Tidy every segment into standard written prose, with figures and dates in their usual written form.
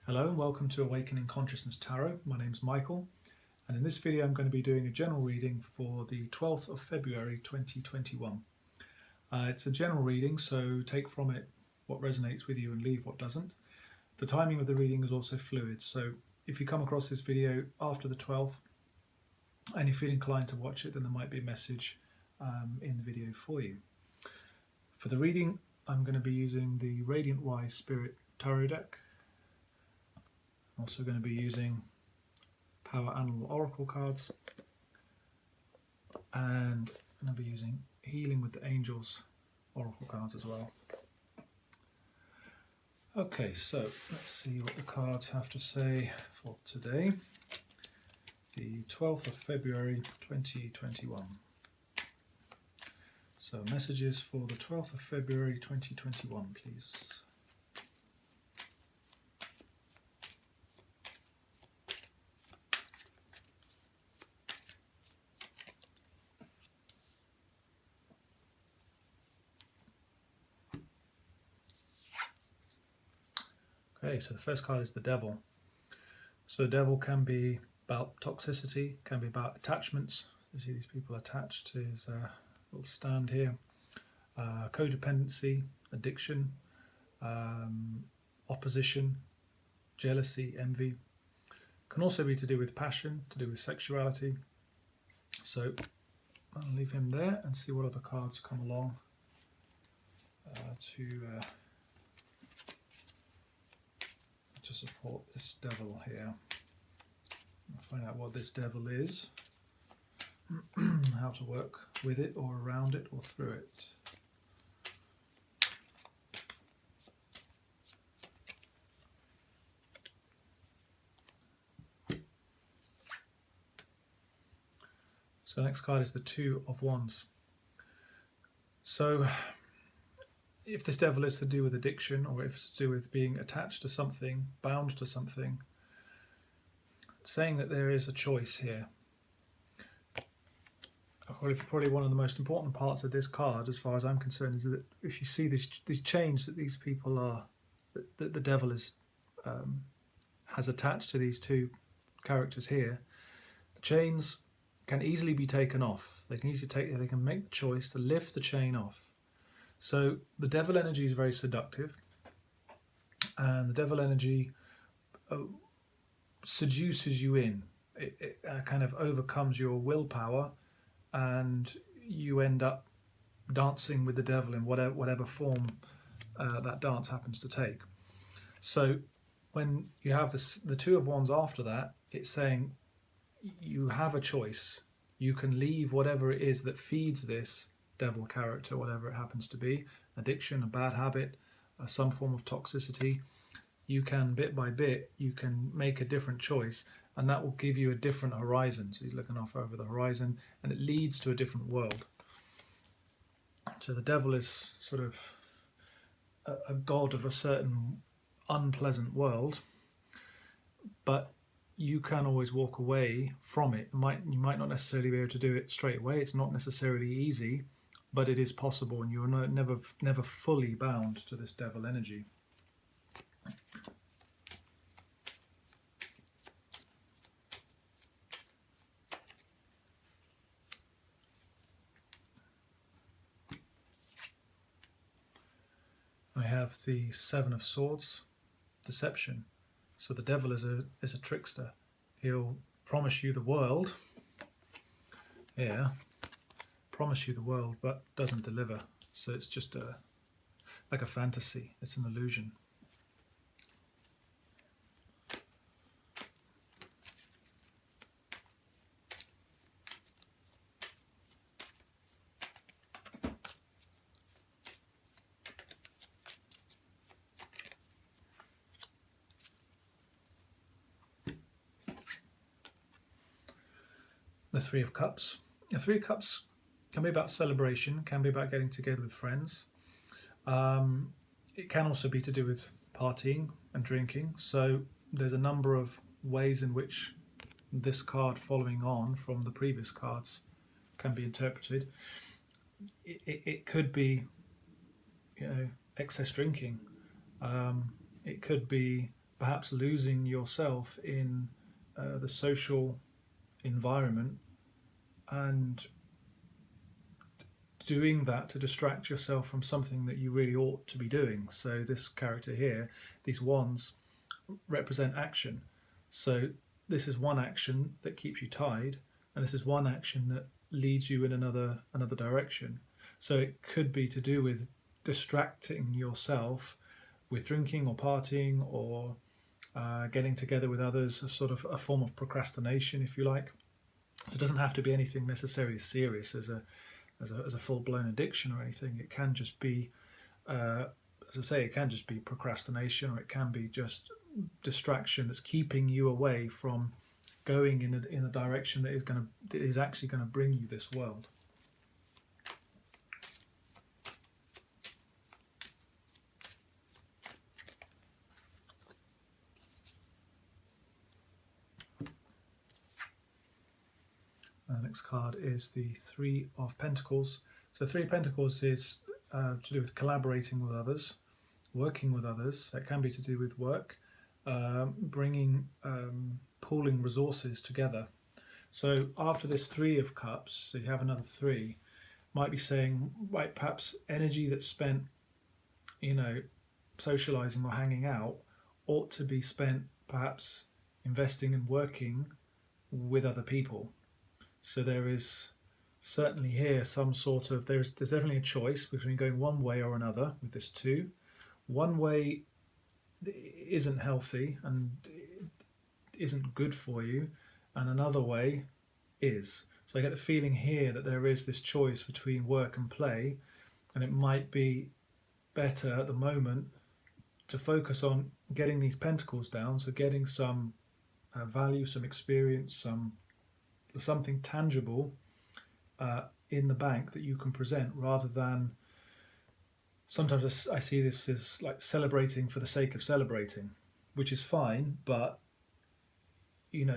Hello and welcome to Awakening Consciousness Tarot. My name's Michael, and in this video I'm going to be doing a general reading for the 12th of February 2021. It's a general reading, so take from it what resonates with you and leave what doesn't. The timing of the reading is also fluid, so if you come across this video after the 12th and you feel inclined to watch it, then there might be a message in the video for you. For the reading, I'm going to be using the Radiant Wise Spirit Tarot deck. I'm also going to be using Power Animal Oracle cards, and I'm going to be using Healing with the Angels Oracle cards as well. Okay, so let's see what the cards have to say for today, the 12th of February 2021. So messages for the 12th of February 2021, please. Okay, so the first card is the Devil. So the Devil can be about toxicity, can be about attachments. You see these people attached to his little stand here. Codependency, addiction, opposition, jealousy, envy. Can also be to do with passion, to do with sexuality. So I'll leave him there and see what other cards come along to support this Devil here. I'll find out what this Devil is, how to work with it or around it or through it. So the next card is the Two of Wands. So if this Devil is to do with addiction, or if it's to do with being attached to something, bound to something, it's saying that there is a choice here. Probably one of the most important parts of this card, as far as I'm concerned, is that if you see these chains that these people are, that the Devil is has attached to these two characters here, the chains can easily be taken off. They can make the choice to lift the chain off. So the Devil energy is very seductive, and the Devil energy seduces you in. It kind of overcomes your willpower, and you end up dancing with the Devil in whatever form that dance happens to take. So when you have the Two of Wands after that, it's saying you have a choice. You can leave whatever it is that feeds this Devil character, whatever it happens to be, addiction, a bad habit, some form of toxicity. You can, bit by bit, you can make a different choice, and that will give you a different horizon. So he's looking off over the horizon, and it leads to a different world. So the Devil is sort of a god of a certain unpleasant world, but you can always walk away from it. You might not necessarily be able to do it straight away. It's not necessarily easy, but it is possible, and you're never fully bound to this Devil energy. I have the Seven of Swords, deception. So the Devil is a trickster. He'll promise you the world. Yeah, promise you the world, but doesn't deliver. So it's just like a fantasy. It's an illusion. The Three of Cups. The Three of Cups can be about celebration, can be about getting together with friends. It can also be to do with partying and drinking. So there's a number of ways in which this card, following on from the previous cards, can be interpreted. It could be, excess drinking. It could be perhaps losing yourself in the social environment and doing that to distract yourself from something that you really ought to be doing. So this character here, these wands represent action. So this is one action that keeps you tied, and this is one action that leads you in another direction. So it could be to do with distracting yourself with drinking or partying or getting together with others, a sort of a form of procrastination, if you like. So it doesn't have to be anything necessarily serious as a full blown addiction or anything. It can just be, as I say, it can just be procrastination, or it can be just distraction that's keeping you away from going in a direction that is actually going to bring you this world. The next card is the Three of Pentacles. So Three of Pentacles is to do with collaborating with others, working with others. It can be to do with work, pooling resources together. So after this Three of Cups, so you have another three, might be saying, right, perhaps energy that's spent, socializing or hanging out ought to be spent perhaps investing and working with other people. So there is certainly here some sort of, there's definitely a choice between going one way or another with this two. One way isn't healthy and isn't good for you, and another way is. So I get the feeling here that there is this choice between work and play, and it might be better at the moment to focus on getting these pentacles down, so getting some value, some experience, something tangible in the bank that you can present, rather than sometimes I see this as like celebrating for the sake of celebrating, which is fine, but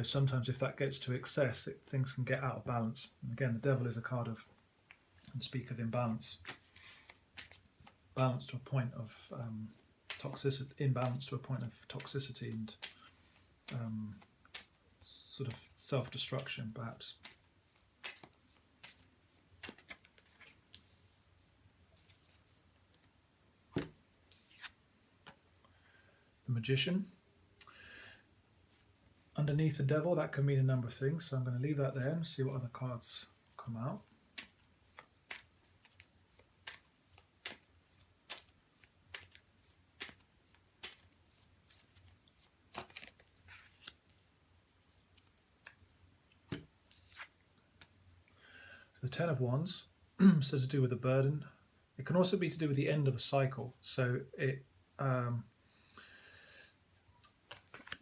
sometimes if that gets to excess, things can get out of balance. And again, the devil is a card of, and speak of imbalance, balance to a point of toxicity, imbalance to a point of toxicity and sort of self-destruction, perhaps. The Magician. Underneath the devil, that can mean a number of things, so I'm going to leave that there and see what other cards come out. So the Ten of Wands says to do with a burden. It can also be to do with the end of a cycle. So it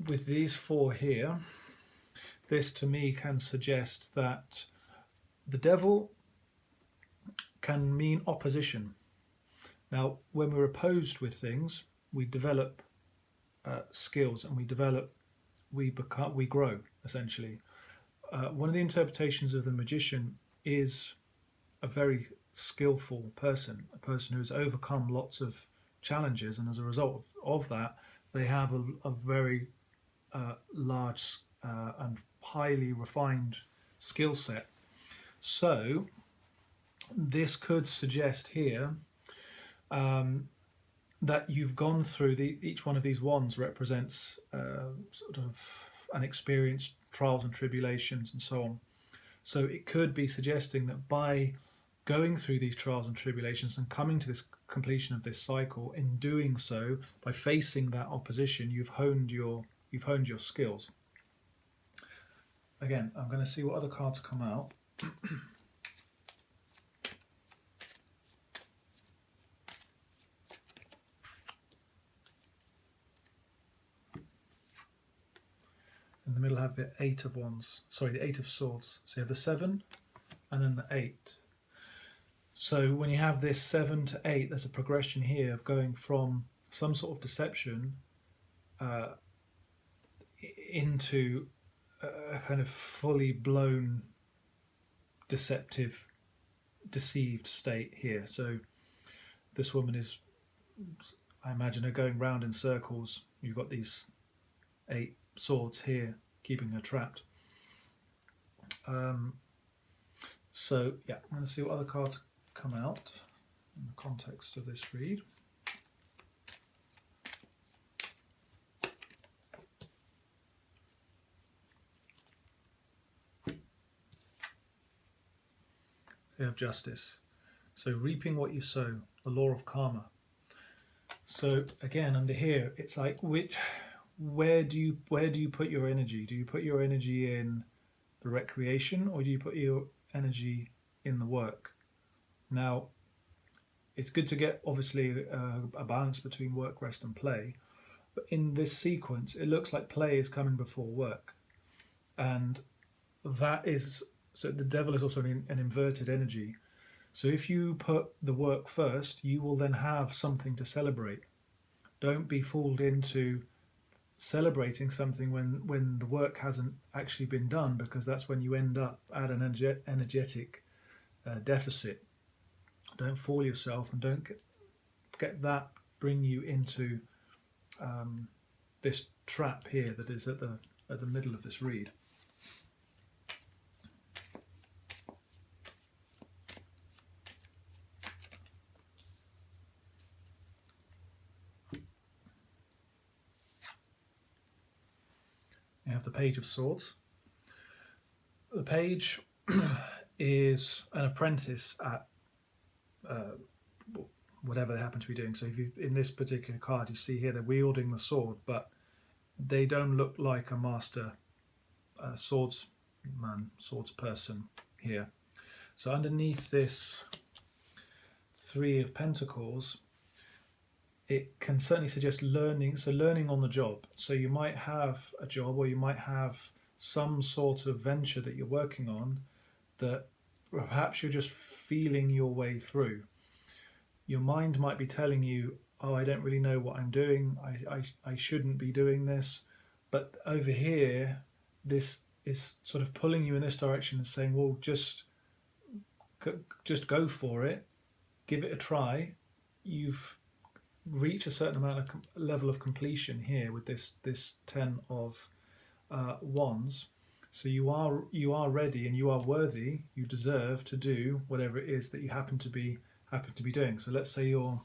with these four here, this to me can suggest that the devil can mean opposition. Now, when we're opposed with things, we develop skills, and we grow, essentially. One of the interpretations of the Magician is a very skillful person, a person who has overcome lots of challenges, and as a result of that, they have a very large and highly refined skill set. So this could suggest here that you've gone through each one of these wands represents sort of an experience, trials and tribulations and so on. So it could be suggesting that by going through these trials and tribulations and coming to this completion of this cycle, in doing so, by facing that opposition, you've honed your skills. Again, I'm going to see what other cards come out. In the middle, I have the Eight of Wands. Sorry, the Eight of Swords. So you have the 7 and then the 8. So when you have this 7 to 8, there's a progression here of going from some sort of deception into a kind of fully blown deceived state here. So this woman is, I imagine her going round in circles. You've got these 8 swords here, keeping her trapped. So yeah, I'm going to see what other cards come out in the context of this read. We have justice. So reaping what you sow, the law of karma. So again, under here, it's like where do you put your energy? Do you put your energy in the recreation, or do you put your energy in the work? Now, it's good to get obviously a balance between work, rest, and play. But in this sequence, it looks like play is coming before work, and that is so. The devil is also an inverted energy. So if you put the work first, you will then have something to celebrate. Don't be fooled into celebrating something when the work hasn't actually been done, because that's when you end up at an energetic deficit. Don't fool yourself, and don't get that bring you into this trap here that is at the middle of this read. You have the Page of Swords. The page is an apprentice at whatever they happen to be doing. So if you, in this particular card, you see here they're wielding the sword, but they don't look like a master swordsperson here. So underneath this Three of Pentacles, it can certainly suggest learning. So learning on the job. So you might have a job, or you might have some sort of venture that you're working on that perhaps you're just feeling your way through. Your mind might be telling you, oh, I don't really know what I'm doing. I shouldn't be doing this. But over here, this is sort of pulling you in this direction and saying, well, just go for it. Give it a try. You've reached a certain amount of level of completion here with this 10 of Wands. So you are ready, and you are worthy. You deserve to do whatever it is that you happen to be doing. So let's say you're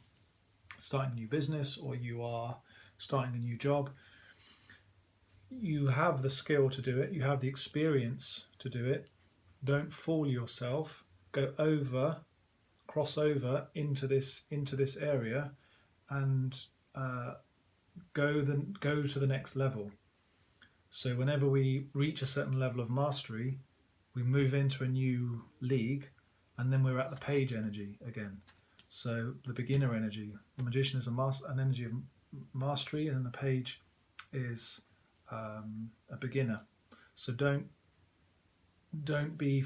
starting a new business, or you are starting a new job. You have the skill to do it. You have the experience to do it. Don't fool yourself. Cross over into this area, and go to the next level. So whenever we reach a certain level of mastery, we move into a new league, and then we're at the page energy again. So the beginner energy, the magician is an energy of mastery, and then the page is a beginner. So don't be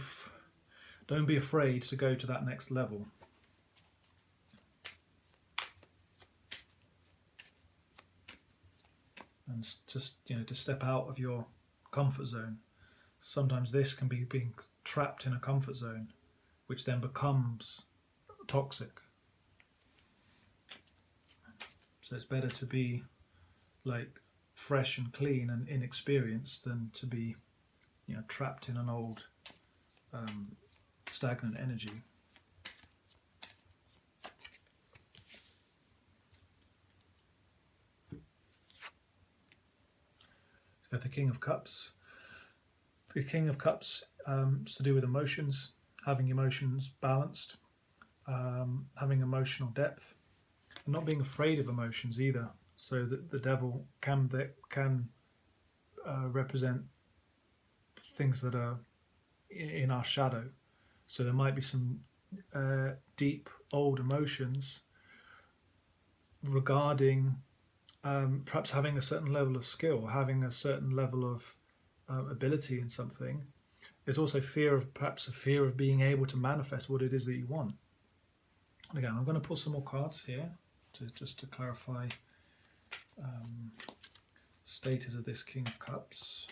afraid to go to that next level. And just to step out of your comfort zone. Sometimes this can be being trapped in a comfort zone, which then becomes toxic. So it's better to be like fresh and clean and inexperienced than to be trapped in an old stagnant energy. So the King of Cups. The King of Cups is to do with emotions, having emotions balanced, having emotional depth, and not being afraid of emotions either. So that the devil can represent things that are in our shadow. So there might be some deep old emotions regarding perhaps having a certain level of skill, having a certain level of ability in something. There's also perhaps a fear of being able to manifest what it is that you want. And again, I'm going to pull some more cards here just to clarify status of this King of Cups.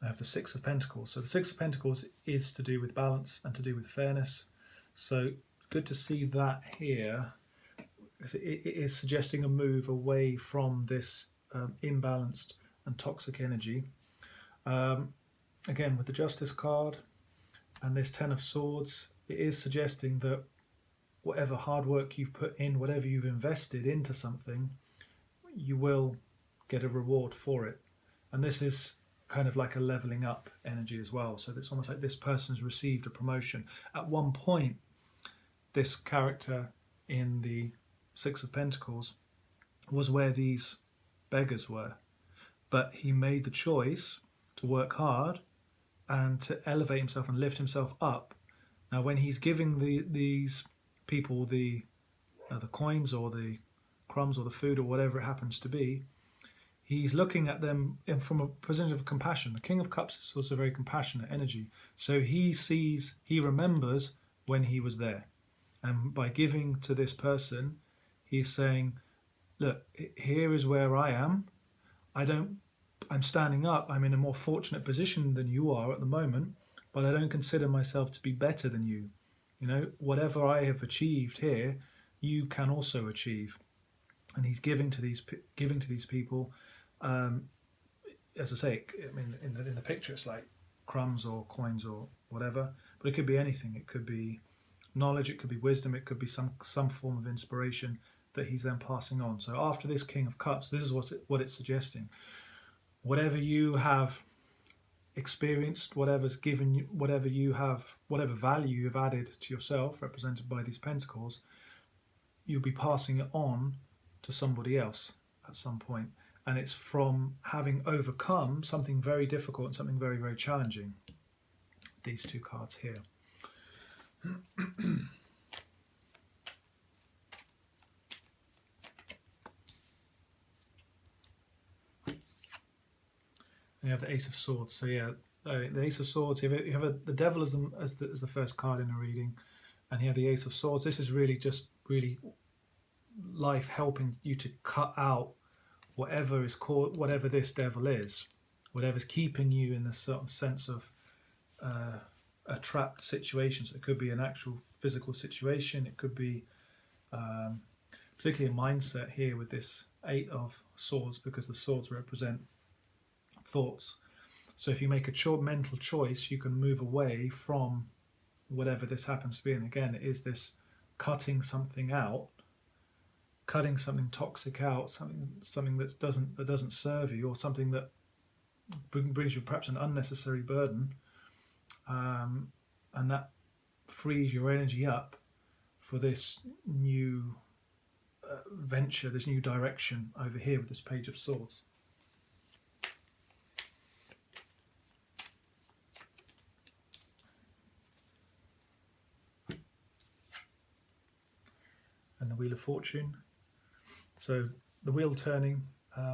I have the Six of Pentacles. So the Six of Pentacles is to do with balance and to do with fairness. So good to see that here. It is suggesting a move away from this imbalanced and toxic energy. Again, with the Justice card and this Ten of Swords, it is suggesting that whatever hard work you've put in, whatever you've invested into something, you will get a reward for it. And this is kind of like a leveling up energy as well. So it's almost like this person's received a promotion. At one point, this character in the Six of Pentacles was where these beggars were, but he made the choice to work hard and to elevate himself and lift himself up. Now when he's giving these people the coins or the crumbs or the food or whatever it happens to be, he's looking at them from a position of compassion. The King of Cups is also a very compassionate energy. So he remembers when he was there. And by giving to this person, he's saying, look, here is where I am. I'm standing up. I'm in a more fortunate position than you are at the moment, but I don't consider myself to be better than you. You know, whatever I have achieved here, you can also achieve. And he's giving to these people. As I say, I mean, in the picture, it's like crumbs or coins or whatever, but it could be anything. It could be knowledge, it could be wisdom, it could be some form of inspiration that he's then passing on. So after this King of Cups, this is what it's suggesting. Whatever you have experienced, whatever's given you, whatever value you've added to yourself, represented by these pentacles, you'll be passing it on to somebody else at some point. And it's from having overcome something very difficult and something very, very challenging. These two cards here. And you have the Ace of Swords. So yeah, the Ace of Swords. You have the Devil as the first card in a reading, and you have the Ace of Swords. This is really just life helping you to cut out whatever this devil is, whatever's keeping you in this sort of sense of a trapped situation. So it could be an actual physical situation, it could be particularly a mindset here with this Eight of Swords, because the swords represent thoughts. So if you make a mental choice, you can move away from whatever this happens to be. And again, it is this cutting something out, cutting something toxic out, something that doesn't serve you, or something that brings you perhaps an unnecessary burden, and that frees your energy up for this new venture, this new direction over here with this Page of Swords. And the Wheel of Fortune. So the wheel turning,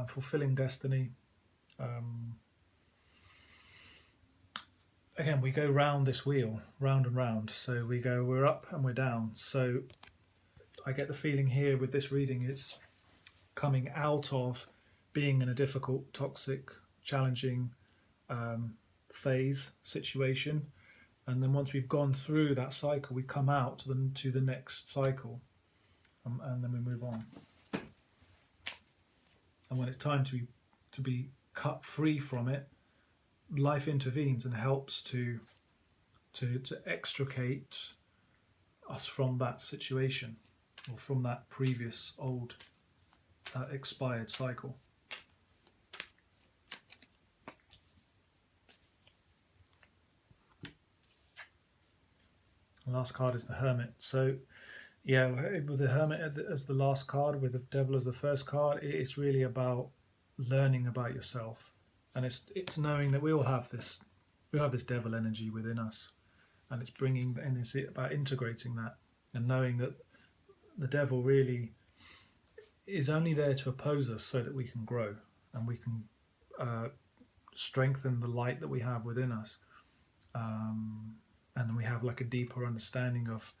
fulfilling destiny. Again, we go round this wheel, round and round. So we're up and we're down. So I get the feeling here with this reading, it's coming out of being in a difficult, toxic, challenging phase, situation. And then once we've gone through that cycle, we come out to the next cycle. And then we move on. And when it's time to be cut free from it, life intervenes and helps to extricate us from that situation, or from that previous old expired cycle. The last card is the Hermit. So yeah, with the Hermit as the last card, with the Devil as the first card, it's really about learning about yourself, and it's knowing that we all have this devil energy within us, and it's about integrating that and knowing that the devil really is only there to oppose us so that we can grow and we can strengthen the light that we have within us, and then we have like a deeper understanding of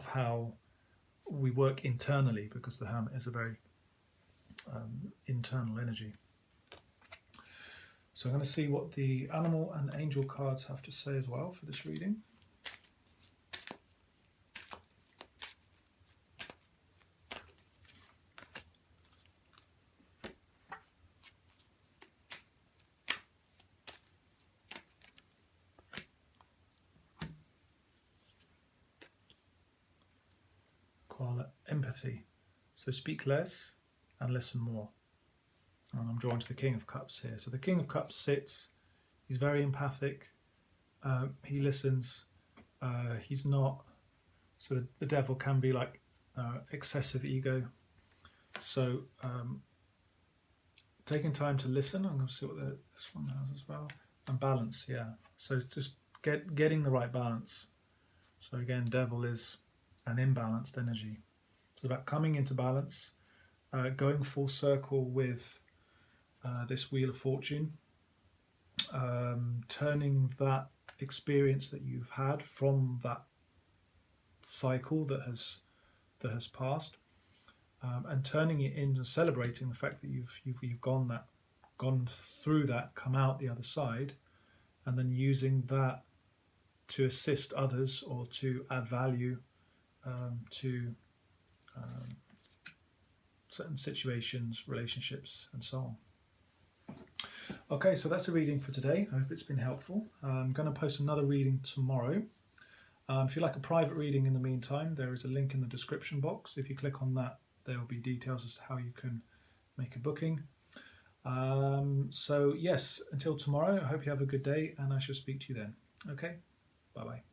how we work internally, because the Hermit is a very internal energy. So I'm going to see what the animal and angel cards have to say as well for this reading. Empathy. So speak less and listen more. And I'm drawn to the King of Cups here. So the King of Cups sits, he's very empathic, he listens, he's not, so the devil can be like excessive ego. So taking time to listen, I'm going to see what this one has as well, and balance, yeah. So just getting the right balance. So again, devil is an imbalanced energy. It's about coming into balance, going full circle with this Wheel of Fortune, turning that experience that you've had from that cycle that has passed, and turning it into celebrating the fact that you've gone through that, come out the other side, and then using that to assist others or to add value to certain situations, relationships, and so on. Okay, so that's a reading for today. I hope it's been helpful. I'm going to post another reading tomorrow. If you like a private reading in the meantime, there is a link in the description box. If you click on that, there will be details as to how you can make a booking. So yes, until tomorrow, I hope you have a good day, and I shall speak to you then. Okay, bye-bye.